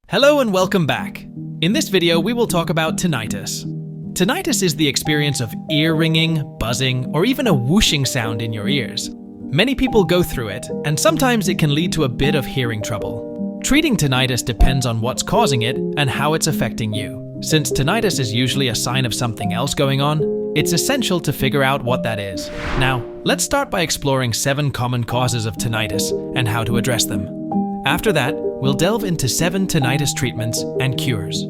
Hello and welcome back. In this video, we will talk about tinnitus. Tinnitus is the experience of ear ringing, buzzing, or even a whooshing sound in your ears. Many people go through it, and sometimes it can lead to a bit of hearing trouble. Treating tinnitus depends on what's causing it and how it's affecting you. Since tinnitus is usually a sign of something else going on, it's essential to figure out what that is. Now, let's start by exploring 7 common causes of tinnitus and how to address them. After that, we'll delve into 7 tinnitus treatments and cures.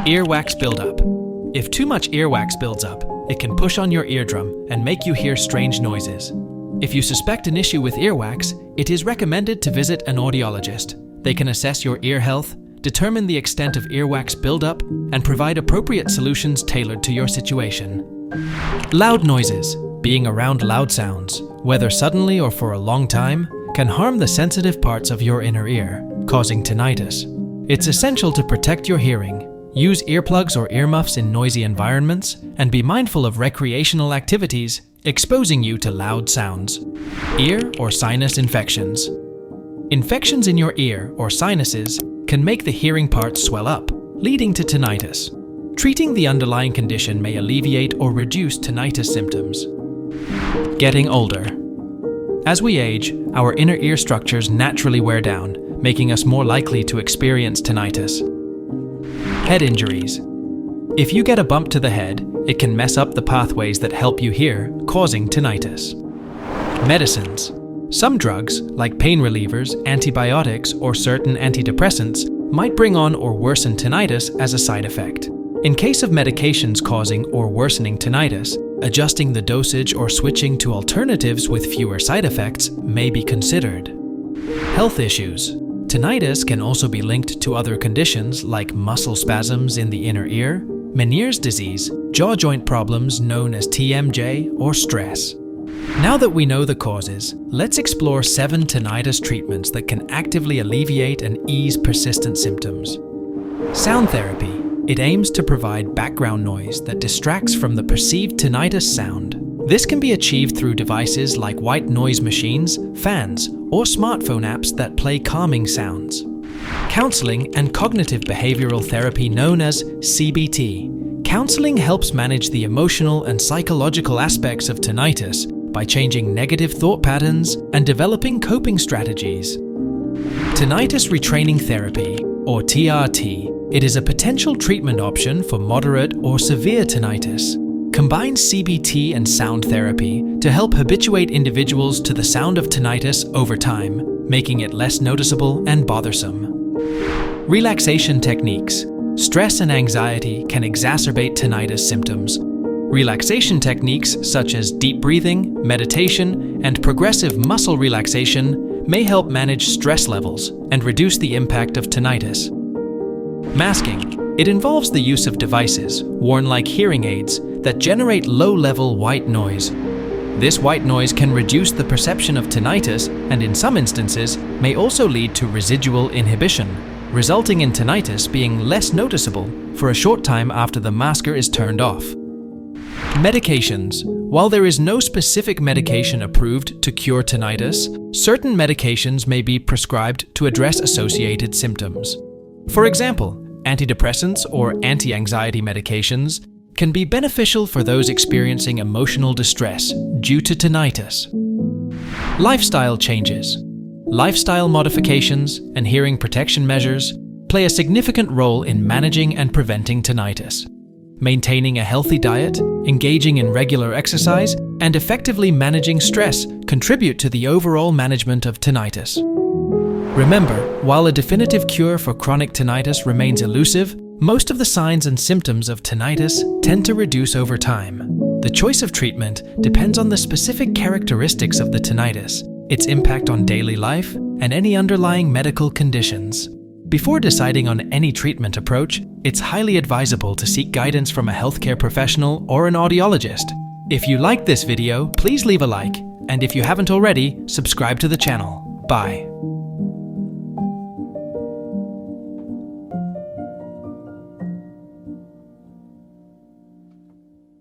Earwax buildup. If too much earwax builds up, it can push on your eardrum and make you hear strange noises. If you suspect an issue with earwax, it is recommended to visit an audiologist. They can assess your ear health, determine the extent of earwax buildup, and provide appropriate solutions tailored to your situation. Loud noises. Being around loud sounds, whether suddenly or for a long time, can harm the sensitive parts of your inner ear, causing tinnitus. It's essential to protect your hearing. Use earplugs or earmuffs in noisy environments, and be mindful of recreational activities exposing you to loud sounds. Ear or sinus infections. Infections in your ear or sinuses can make the hearing parts swell up, leading to tinnitus. Treating the underlying condition may alleviate or reduce tinnitus symptoms. Getting older. As we age, our inner ear structures naturally wear down, making us more likely to experience tinnitus. Head injuries. If you get a bump to the head, it can mess up the pathways that help you hear, causing tinnitus. Medicines. Some drugs, like pain relievers, antibiotics, or certain antidepressants, might bring on or worsen tinnitus as a side effect. In case of medications causing or worsening tinnitus, adjusting the dosage or switching to alternatives with fewer side effects may be considered. Health issues. Tinnitus can also be linked to other conditions like muscle spasms in the inner ear, Meniere's disease, jaw joint problems known as TMJ, or stress. Now that we know the causes, let's explore 7 tinnitus treatments that can actively alleviate and ease persistent symptoms. Sound therapy. It aims to provide background noise that distracts from the perceived tinnitus sound. This can be achieved through devices like white noise machines, fans, or smartphone apps that play calming sounds. Counseling and cognitive behavioral therapy known as CBT. Counseling helps manage the emotional and psychological aspects of tinnitus by changing negative thought patterns and developing coping strategies. Tinnitus retraining therapy, or TRT. It is a potential treatment option for moderate or severe tinnitus. Combines CBT and sound therapy to help habituate individuals to the sound of tinnitus over time, making it less noticeable and bothersome. Relaxation techniques. Stress and anxiety can exacerbate tinnitus symptoms. Relaxation techniques such as deep breathing, meditation, and progressive muscle relaxation may help manage stress levels and reduce the impact of tinnitus. Masking. It involves the use of devices, worn like hearing aids, that generate low-level white noise. This white noise can reduce the perception of tinnitus and in some instances may also lead to residual inhibition, resulting in tinnitus being less noticeable for a short time after the masker is turned off. Medications. While there is no specific medication approved to cure tinnitus, certain medications may be prescribed to address associated symptoms. For example, antidepressants or anti-anxiety medications can be beneficial for those experiencing emotional distress due to tinnitus. Lifestyle changes. Lifestyle modifications and hearing protection measures play a significant role in managing and preventing tinnitus. Maintaining a healthy diet, engaging in regular exercise, and effectively managing stress contribute to the overall management of tinnitus. Remember, while a definitive cure for chronic tinnitus remains elusive, most of the signs and symptoms of tinnitus tend to reduce over time. The choice of treatment depends on the specific characteristics of the tinnitus, its impact on daily life, and any underlying medical conditions. Before deciding on any treatment approach, it's highly advisable to seek guidance from a healthcare professional or an audiologist. If you liked this video, please leave a like, and if you haven't already, subscribe to the channel. Bye.